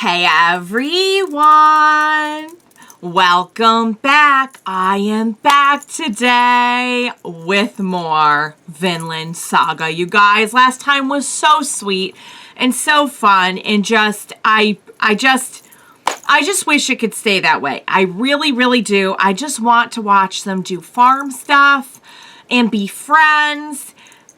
Hey everyone! Welcome back. I am back today with more Vinland Saga. You guys, last time was so sweet and so fun, and I just wish it could stay that way. I really, really do. I just want to watch them do farm stuff and be friends,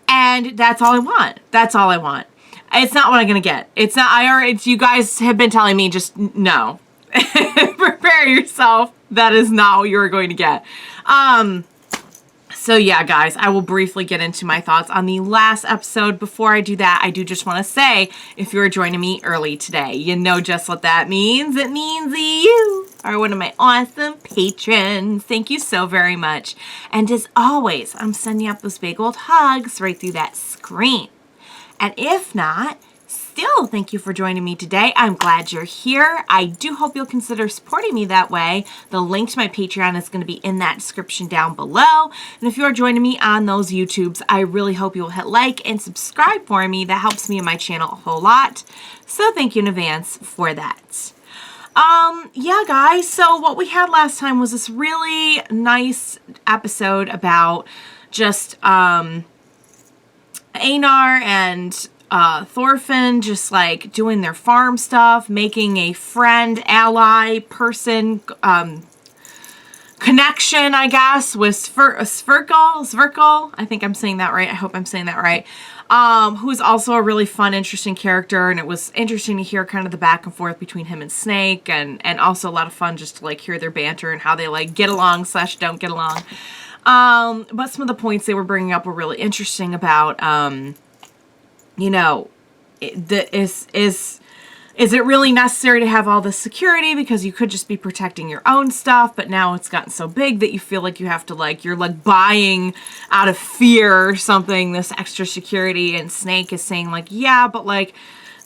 and that's all I want. That's all I want. It's not what I'm gonna get. It's not. You guys have been telling me just no. Prepare yourself. That is not what you're going to get. So yeah, guys, I will briefly get into my thoughts on the last episode. Before I do that, I do just want to say, if you're joining me early today, you know just what that means. It means you are one of my awesome patrons. Thank you so very much. And as always, I'm sending up those big old hugs right through that screen. And if not, still, thank you for joining me today. I'm glad you're here. I do hope you'll consider supporting me that way. The link to my Patreon is going to be in that description down below. And if you're joining me on those YouTubes, I really hope you'll hit like and subscribe for me. That helps me and my channel a whole lot. So thank you in advance for that. Yeah, guys, so what we had last time was this really nice episode about just, Einar and Thorfinn just like doing their farm stuff, making a friend, ally, person, connection, I guess, with Sverkel. I think I'm saying that right. I hope I'm saying that right. Who's also a really fun, interesting character, and it was interesting to hear kind of the back and forth between him and Snake, and also a lot of fun just to like hear their banter and how they like get along / don't get along. But some of the points they were bringing up were really interesting about, you know, is it really necessary to have all this security, because you could just be protecting your own stuff, but now it's gotten so big that you feel like you have to like, you're like buying out of fear or something, this extra security. And Snake is saying like, yeah, but like,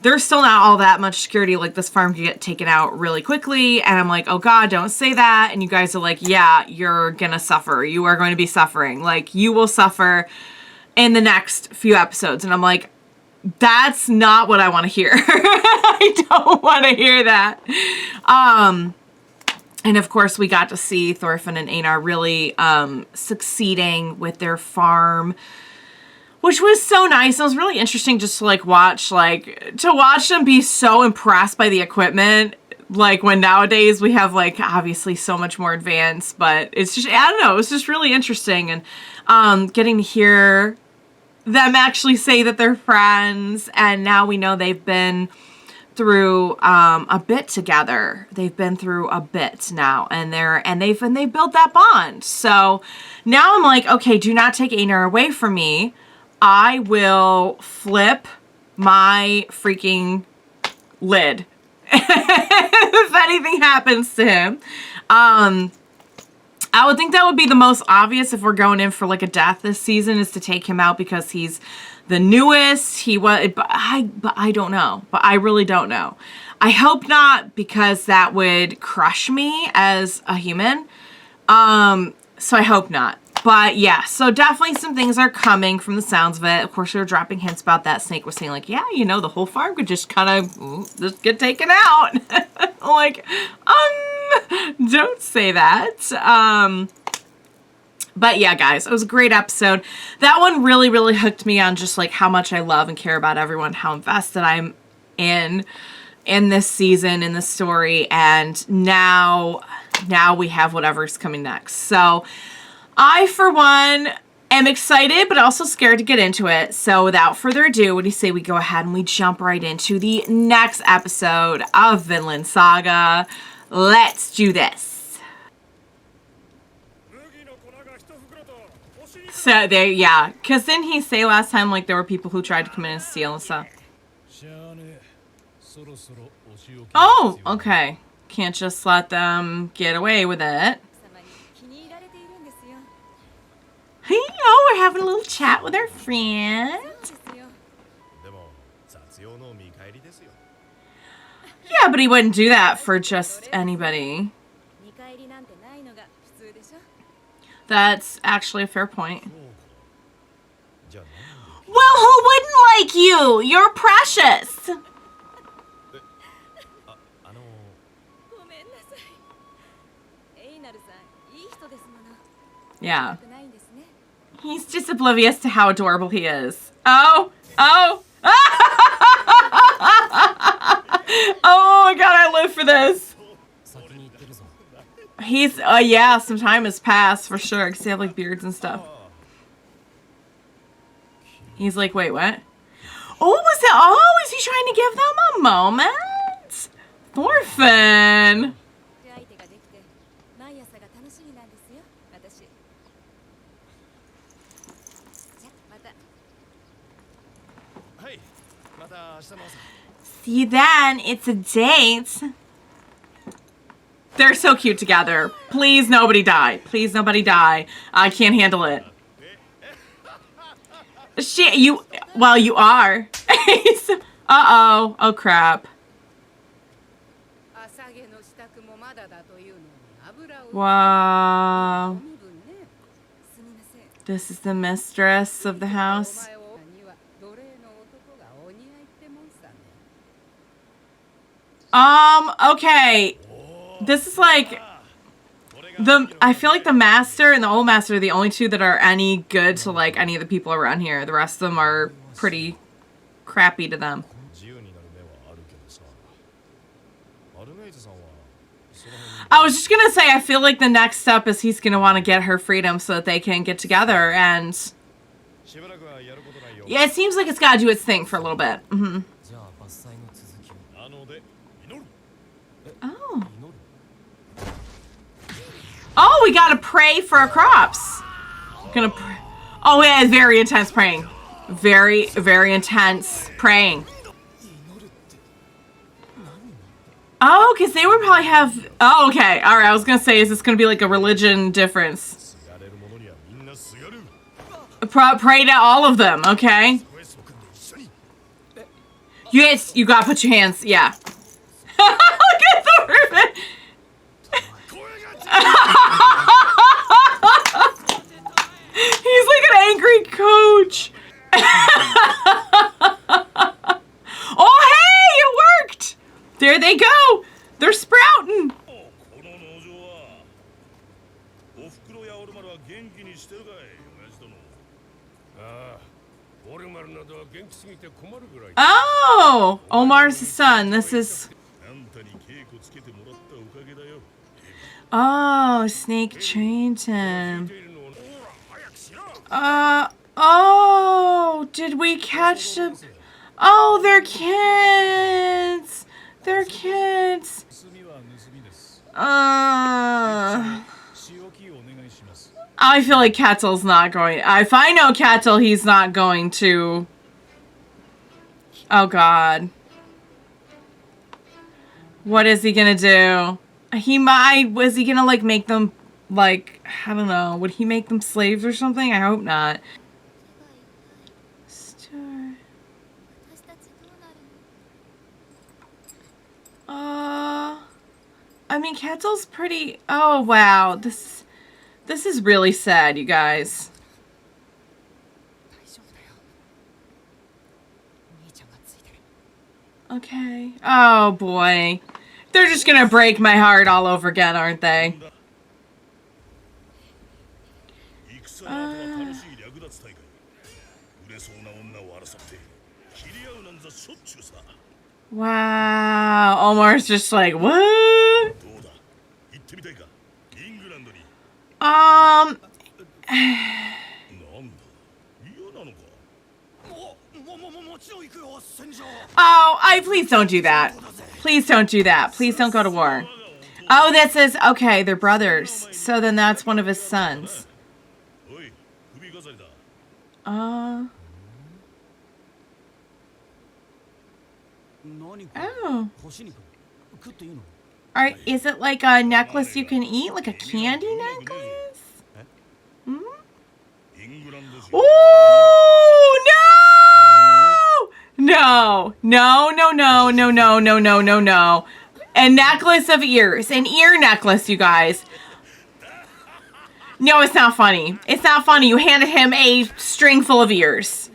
there's still not all that much security. Like, this farm could get taken out really quickly. And I'm like, oh God, don't say that. And you guys are like, yeah, you're gonna suffer. You are going to be suffering. Like, you will suffer in the next few episodes. And I'm like, that's not what I want to hear. I don't want to hear that. And of course, we got to see Thorfinn and Einar really succeeding with their farm, which was so nice. It was really interesting just to like watch them be so impressed by the equipment. Like, when nowadays we have like obviously so much more advanced, but it's just, I don't know, it's just really interesting. And getting to hear them actually say that they're friends, and now we know they've been through a bit together. They've been through a bit now, and they built that bond. So now I'm like, okay, do not take Einar away from me. I will flip my freaking lid if anything happens to him. I would think that would be the most obvious if we're going in for like a death this season, is to take him out, because he's the newest. But I don't know. But I really don't know. I hope not, because that would crush me as a human. So I hope not. But yeah, so definitely some things are coming from the sounds of it. Of course, they were dropping hints about that. Snake was saying like, yeah, you know, the whole farm could just kind of just get taken out. Like, don't say that. But yeah, guys, it was a great episode. That one really, really hooked me on just like how much I love and care about everyone, how invested I'm in this season, in the story. And now we have whatever's coming next. So I, for one, am excited, but also scared to get into it. So without further ado, what do you say we go ahead and we jump right into the next episode of Vinland Saga? Let's do this. So there, yeah, because didn't he say last time like there were people who tried to come in and steal and stuff? Oh, okay. Can't just let them get away with it. Oh, we're having a little chat with our friend. Yeah, but he wouldn't do that for just anybody. That's actually a fair point. Well, who wouldn't like you? You're precious. Yeah. He's just oblivious to how adorable he is. Oh! Oh! Oh my god, I live for this! He's, yeah, some time has passed for sure, because they have like beards and stuff. He's like, wait, what? Oh, was it? Oh, is he trying to give them a moment? Thorfinn! See you then, it's a date. They're so cute together. Please nobody die. Please nobody die. I can't handle it. Shit, well, you are. Uh-oh. Oh, crap. Wow. This is the mistress of the house. Okay. This is like I feel like the master and the old master are the only two that are any good to like any of the people around here. The rest of them are pretty crappy to them. I was just gonna say, I feel like the next step is he's gonna want to get her freedom so that they can get together, and yeah, it seems like it's gotta do its thing for a little bit. Mm-hmm. Oh. Oh, we gotta pray for our crops. Gonna pray. Oh, yeah, it's very intense praying. Very, very intense praying. Oh, because they would probably have... Oh, okay. All right, I was gonna say, is this gonna be like a religion difference? Pray to all of them, okay? Yes, you gotta put your hands... Yeah. Look at Thorfinn! He's like an angry coach. Oh, hey, it worked. There they go. They're sprouting. Oh, Omar's the son. This is... Oh, Snake chained him. Oh, did we catch them? Oh, they're kids. They're kids. I feel like Ketil's not going... If I know Ketil, he's not going to... Oh, God. What is he gonna do? He might... Was he gonna, like, make them, like... I don't know. Would he make them slaves or something? I hope not. I mean, Ketil's pretty... Oh, wow. This is really sad, you guys. Okay. Oh, boy. They're just gonna break my heart all over again, aren't they? Wow. Omar's just like, what? Oh, please don't do that. Please don't do that. Please don't go to war. Oh, that says, okay, they're brothers. So then that's one of his sons. Oh. Alright, is it like a necklace you can eat? Like a candy necklace? Hmm? Oh, no! No, no, no, no, no, no, no, no, no. A necklace of ears. An ear necklace, you guys. No, it's not funny. It's not funny. You handed him a string full of ears.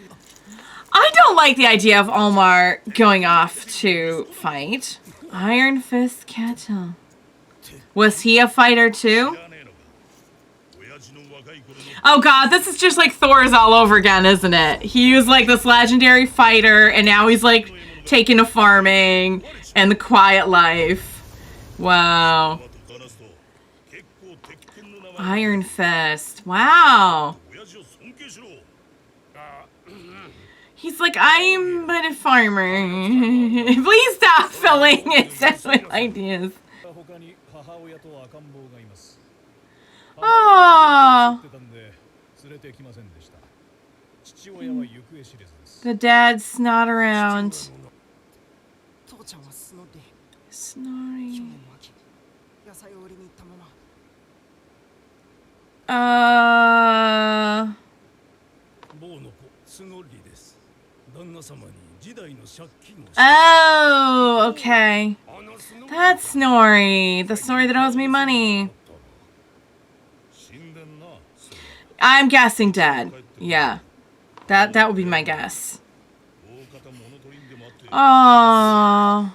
I don't like the idea of Omar going off to fight. Iron Fist Ketil. Was he a fighter too? Oh god, this is just like Thor's all over again, isn't it? He was like this legendary fighter, and now he's like taking to farming and the quiet life. Wow. Iron Fist. Wow. He's like, I'm but a farmer. Please stop filling it with ideas. Oh. The dad's not around. Snoring. Oh, okay. That's Snorri. The Snorri that owes me money. I'm guessing dead. Yeah. That would be my guess. Oh.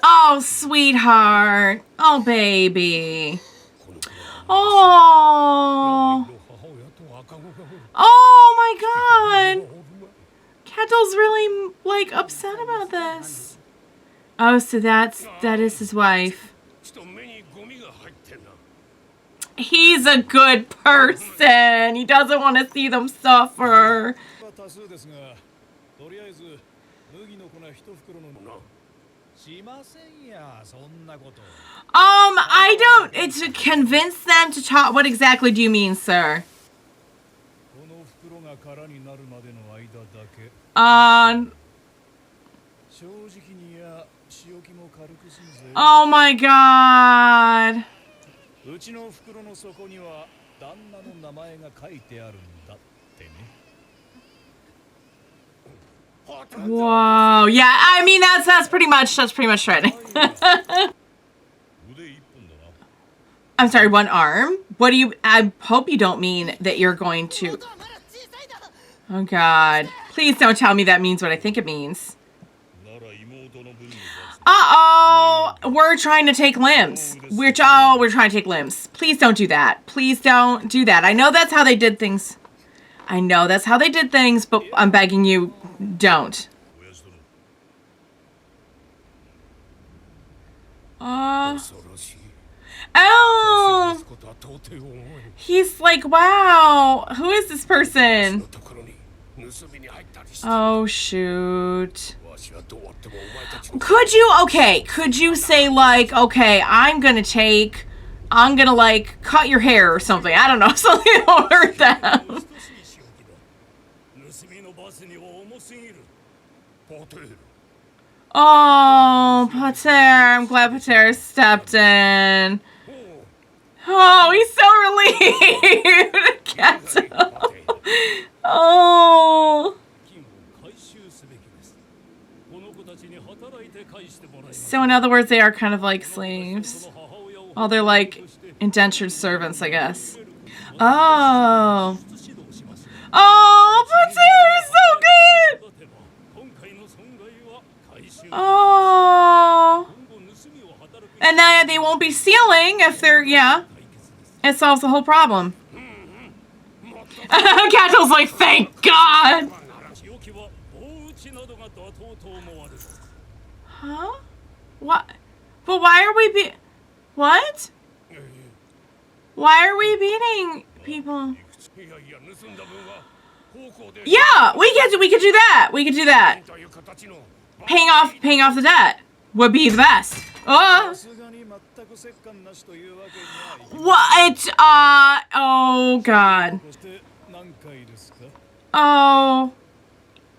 Oh, sweetheart. Oh, baby. Oh. Oh my god. Ketil's really, like, upset about this. Oh, so that is his wife. He's a good person. He doesn't want to see them suffer. I don't. It's to convince them to talk. What exactly do you mean, sir? Oh my god. Whoa. Yeah, I mean that's pretty much right. I'm sorry, one arm? What do you I hope you don't mean that you're going to. Oh god. Please don't tell me that means what I think it means. Uh-oh! We're trying to take limbs. We're trying to take limbs. Please don't do that. Please don't do that. I know that's how they did things. But I'm begging you, don't. Oh! He's like, wow. Who is this person? Oh, shoot. Could you say, like, okay, I'm gonna, like, cut your hair or something. I don't know, something that won't hurt them. Oh, Pater, I'm glad Pater stepped in. Oh, he's so relieved. Ketil. Oh. So in other words, they are kind of like slaves. Well, they're like indentured servants, I guess. Oh. Oh, Pater is so good! Oh. And now they won't be stealing if they're, yeah. It solves the whole problem. Ketil's like, thank God! Huh? What? But why are we what? Why are we beating people? Yeah, we could do that. We could do that. Paying off the debt would be the best. What? Oh God. Oh.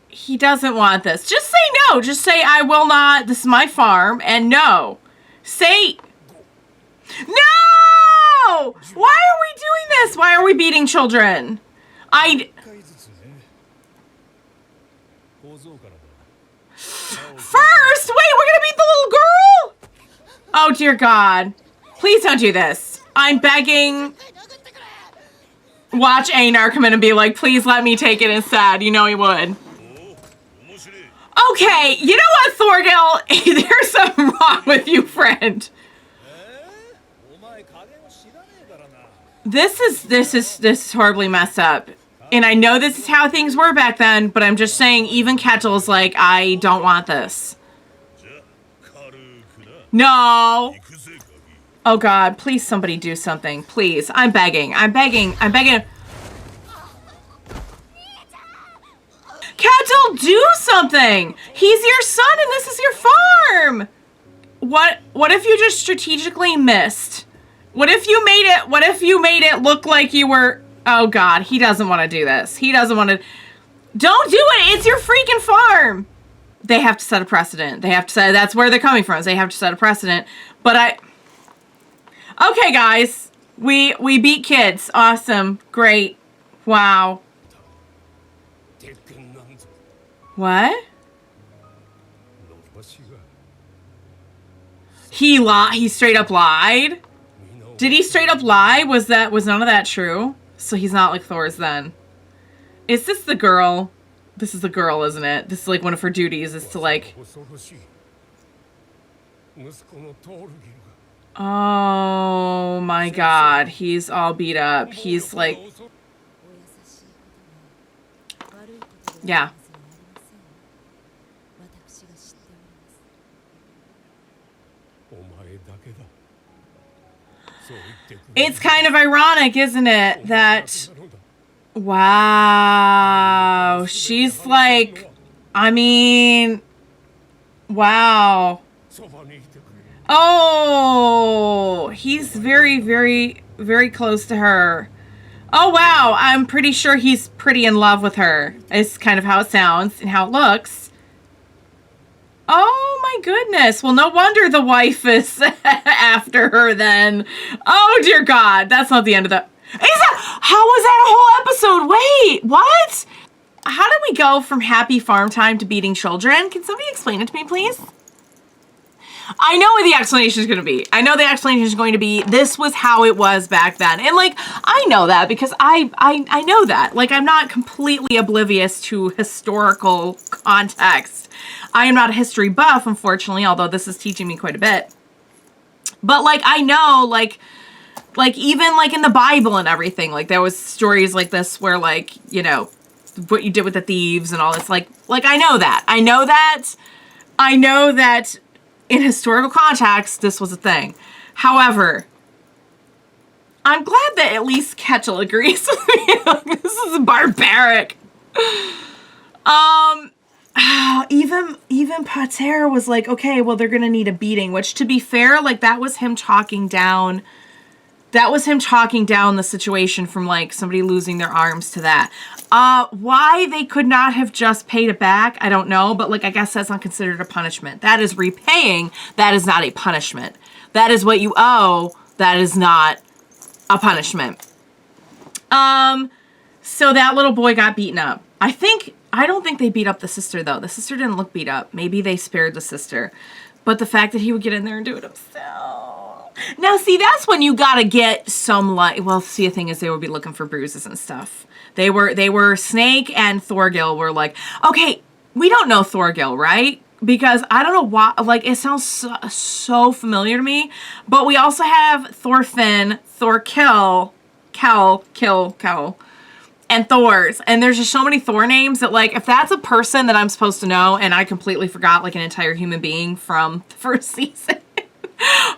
He doesn't want this. Just say no. Just say, I will not. This is my farm. And no. Say. No! Why are we doing this? Why are we beating children? First! Wait, we're gonna beat the little girl? Oh, dear God. Please don't do this. I'm begging. Watch Einar come in and be like, please let me take it instead. You know he would. Okay, you know what, Thorgil? There's something wrong with you, friend. This is horribly messed up. And I know this is how things were back then, but I'm just saying even Ketil's like, I don't want this. No. Oh God, please somebody do something. Please. I'm begging. I'm begging. I'm begging. Ketil, do something. He's your son and this is your farm. What if you just strategically missed? What if you made it look like you were... Oh God, he doesn't want to do this. He doesn't want to... Don't do it. It's your freaking farm. They have to set a precedent. They have to say that's where they're coming from. They have to set a precedent. But okay, guys. We beat kids. Awesome. Great. Wow. What? He straight up lied? Did he straight up lie? Was none of that true? So he's not like Thor's then. Is this the girl? This is the girl, isn't it? This is like one of her duties is to like... Oh my God. He's all beat up. He's like... Yeah. It's kind of ironic, isn't it? That... Wow. She's like... I mean... Wow. Oh! He's very, very, very close to her. Oh, wow. I'm pretty sure he's pretty in love with her. It's kind of how it sounds and how it looks. Oh, my goodness. Well, no wonder the wife is after her then. Oh, dear God. That's not the end of that. How was that whole episode? Wait, what? How did we go from happy farm time to beating children? Can somebody explain it to me, please? I know what the explanation is going to be. I know the explanation is going to be this was how it was back then. And like, I know that because I know that. Like, I'm not completely oblivious to historical context. I am not a history buff, unfortunately, although this is teaching me quite a bit. But like, I know, like even like in the Bible and everything, like there was stories like this where like, you know, what you did with the thieves and all this, like I know that. I know that in historical context, this was a thing. However, I'm glad that at least Ketil agrees with me. This is barbaric. Even Pater was like, okay, well, they're gonna need a beating, which to be fair, like that was him talking down the situation from like somebody losing their arms to that. Why they could not have just paid it back, I don't know, but like I guess that's not considered a punishment. That is repaying, that is not a punishment. That is what you owe, that is not a punishment. So that little boy got beaten up. I don't think they beat up the sister though. The sister didn't look beat up. Maybe they spared the sister. But the fact that he would get in there and do it himself. Now, see, that's when you gotta get some, like, well, see, the thing is they would be looking for bruises and stuff. They were Snake and Thorgil were like, okay, we don't know Thorgil, right? Because I don't know why, like, it sounds so familiar to me. But we also have Thorfinn, Thorkil, Kel, and Thors. And there's just so many Thor names that, like, if that's a person that I'm supposed to know and I completely forgot, like, an entire human being from the first season,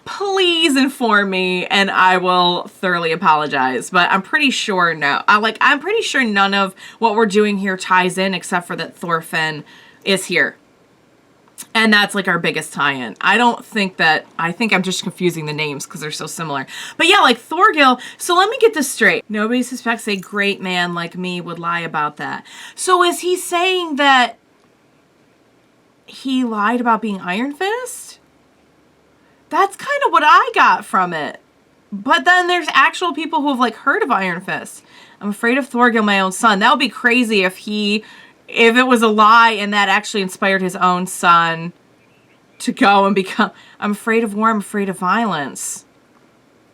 please inform me and I will thoroughly apologize. But I'm pretty sure no. I'm pretty sure none of what we're doing here ties in except for that Thorfinn is here. And that's like our biggest tie-in. I think I'm just confusing the names because they're so similar. But yeah, like Thorgil. So let me get this straight. Nobody suspects a great man like me would lie about that. So is he saying that he lied about being Iron Fist? That's kind of what I got from it. But then there's actual people who have like heard of Iron Fist. I'm afraid of Thorgil, my own son. That would be crazy if it was a lie and that actually inspired his own son to go and become... I'm afraid of war, I'm afraid of violence.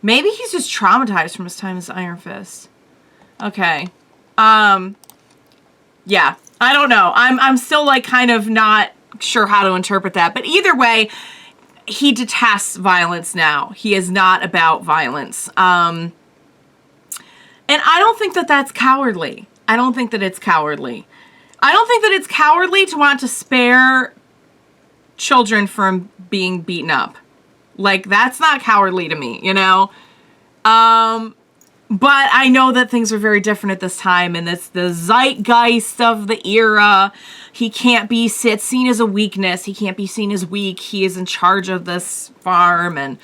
Maybe he's just traumatized from his time as Iron Fist. Okay. Yeah, I don't know. I'm still like kind of not sure how to interpret that. But either way, he detests violence now. He is not about violence. And I don't think that that's cowardly. I don't think that it's cowardly. I don't think that it's cowardly to want to spare children from being beaten up. Like, that's not cowardly to me, you know? But I know that things are very different at this time, and it's the zeitgeist of the era. He can't be seen as a weakness. He can't be seen as weak. He is in charge of this farm, and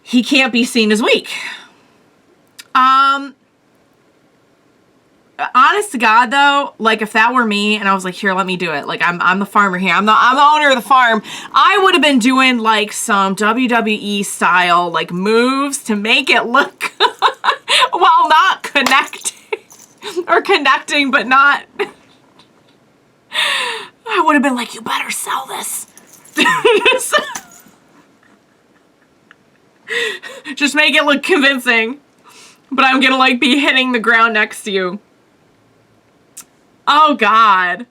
he can't be seen as weak. Honest to God, though, like, if that were me and I was like, here, let me do it. Like, I'm the farmer here. I'm the owner of the farm. I would have been doing, like, some WWE style, like, moves to make it look while not connecting, but not. I would have been like, you better sell this. Just make it look convincing. But I'm gonna, like, be hitting the ground next to you. Oh, God.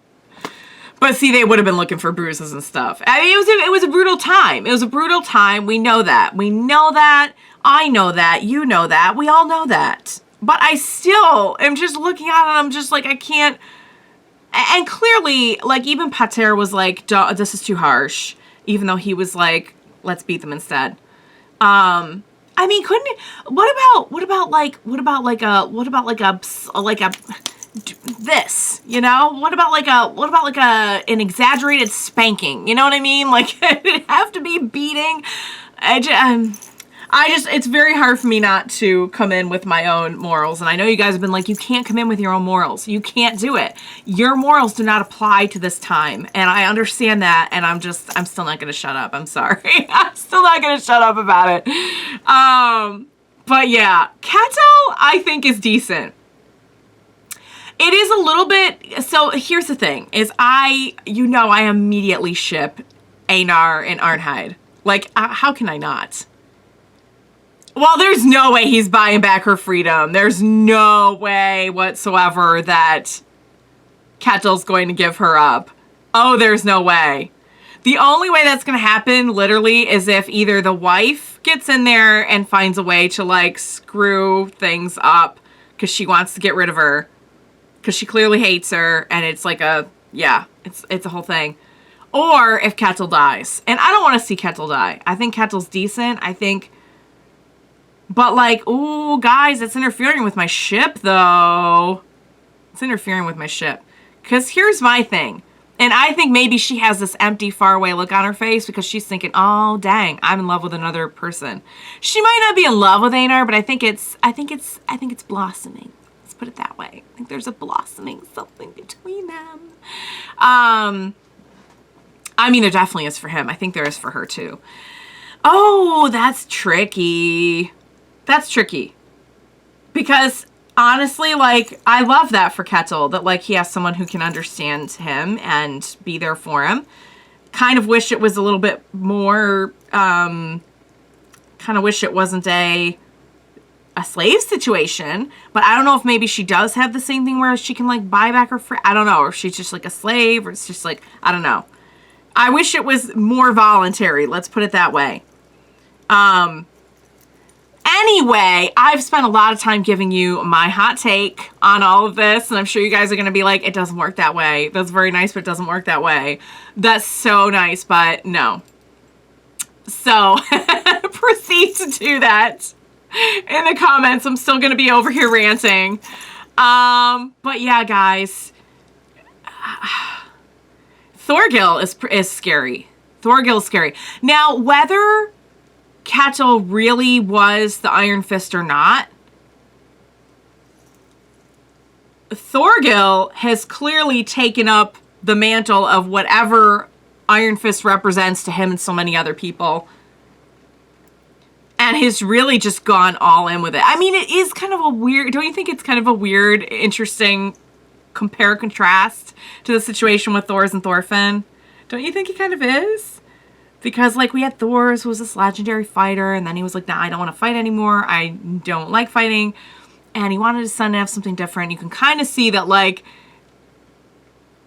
But see, they would have been looking for bruises and stuff. I mean, it was a brutal time. It was a brutal time. We know that. We know that. I know that. You know that. We all know that. But I still am just looking at it. I'm just like, I can't. And clearly, like, even Pater was like, this is too harsh. Even though he was like, let's beat them instead. I mean, couldn't it, what about this, you know? What about an exaggerated spanking? You know what I mean? Like, it'd have to be beating. It's very hard for me not to come in with my own morals. And I know you guys have been like, you can't come in with your own morals. You can't do it. Your morals do not apply to this time. And I understand that. And I'm still not going to shut up. I'm sorry. I'm still not going to shut up about it. But yeah, Ketil, I think, is decent. It is a little bit, so here's the thing, is I immediately ship Einar and Arnheid. Like, how can I not? Well, there's no way he's buying back her freedom. There's no way whatsoever that Ketil's going to give her up. Oh, there's no way. The only way that's going to happen, literally, is if either the wife gets in there and finds a way to, like, screw things up because she wants to get rid of her. Because she clearly hates her, and it's like it's a whole thing. Or if Ketil dies. And I don't want to see Ketil die. I think Ketil's decent. But like, ooh, guys, it's interfering with my ship, though. It's interfering with my ship. Because here's my thing. And I think maybe she has this empty, faraway look on her face because she's thinking, oh, dang, I'm in love with another person. She might not be in love with Einar, but I think it's blossoming. Put it that way. I think there's a blossoming something between them. I mean, there definitely is for him. I think there is for her too. Oh, that's tricky. That's tricky. Because honestly, like, I love that for Ketil, that like he has someone who can understand him and be there for him. Kind of wish it was a little bit more, kind of wish it wasn't a slave situation, but I don't know if maybe she does have the same thing where she can like buy back her I don't know, or if she's just like a slave, or it's just like, I don't know. I wish it was more voluntary, let's put it that way. Anyway, I've spent a lot of time giving you my hot take on all of this, and I'm sure you guys are going to be like, it doesn't work that way. That's very nice, but it doesn't work that way. That's so nice, but no. So, proceed to do that in the comments. I'm still going to be over here ranting. But yeah, guys. Thorgil is scary. Thorgil is scary. Now, whether Ketil really was the Iron Fist or not, Thorgil has clearly taken up the mantle of whatever Iron Fist represents to him and so many other people. And has really just gone all in with it. I mean, it is kind of a weird, don't you think it's kind of a weird, interesting contrast to the situation with Thor's and Thorfinn? Don't you think it kind of is? Because, like, we had Thor's, who was this legendary fighter, and then he was like, nah, I don't want to fight anymore. I don't like fighting. And he wanted his son to have something different. You can kind of see that, like,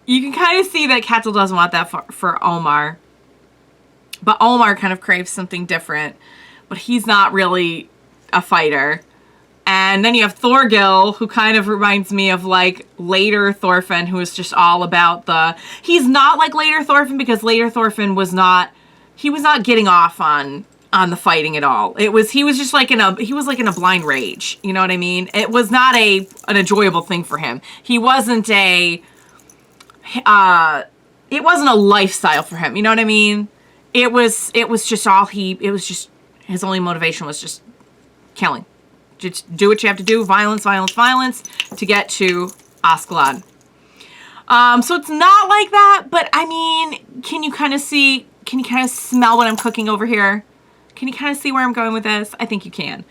Ketil doesn't want that for Omar. But Omar kind of craves something different. But he's not really a fighter. And then you have Thorgil, who kind of reminds me of like later Thorfinn, who is just all about the... He's not like later Thorfinn, because later Thorfinn was not... He was not getting off on the fighting at all. He was just like in a blind rage. You know what I mean? It was not an enjoyable thing for him. He wasn't it wasn't a lifestyle for him. You know what I mean? It was just his only motivation was just killing. Just do what you have to do. Violence, violence, violence to get to Askeladd. So it's not like that, but I mean, can you kind of smell what I'm cooking over here? Can you kind of see where I'm going with this? I think you can.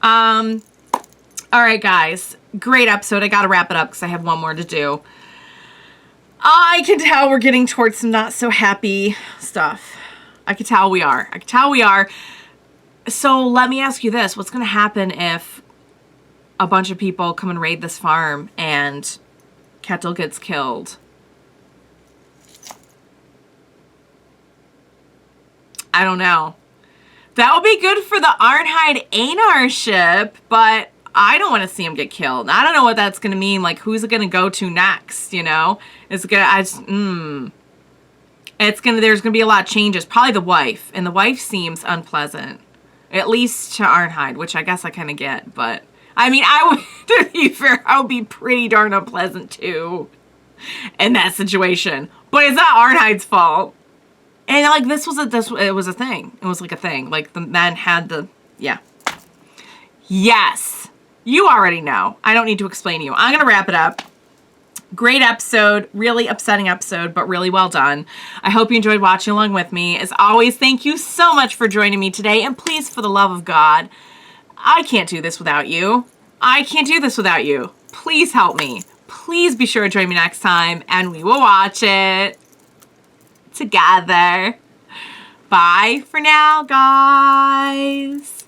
All right, guys. Great episode. I got to wrap it up because I have one more to do. I can tell we're getting towards some not so happy stuff. I can tell we are. So let me ask you this. What's going to happen if a bunch of people come and raid this farm and Ketil gets killed? I don't know. That would be good for the Arnheid Einar ship, but I don't want to see him get killed. I don't know what that's going to mean. Like, who's it going to go to next, you know? There's going to be a lot of changes. Probably the wife. And the wife seems unpleasant. At least to Arnheid, which I guess I kind of get. But, I mean, to be fair, I would be pretty darn unpleasant too in that situation. But it's not Arnheid's fault. And, like, it was a thing. It was, like, a thing. Like, the men had yeah. Yes. You already know. I don't need to explain to you. I'm going to wrap it up. Great episode, really upsetting episode, but really well done. I hope you enjoyed watching along with me. As always, thank you so much for joining me today. And please, for the love of God, I can't do this without you. I can't do this without you. Please help me. Please be sure to join me next time, and we will watch it together. Bye for now, guys.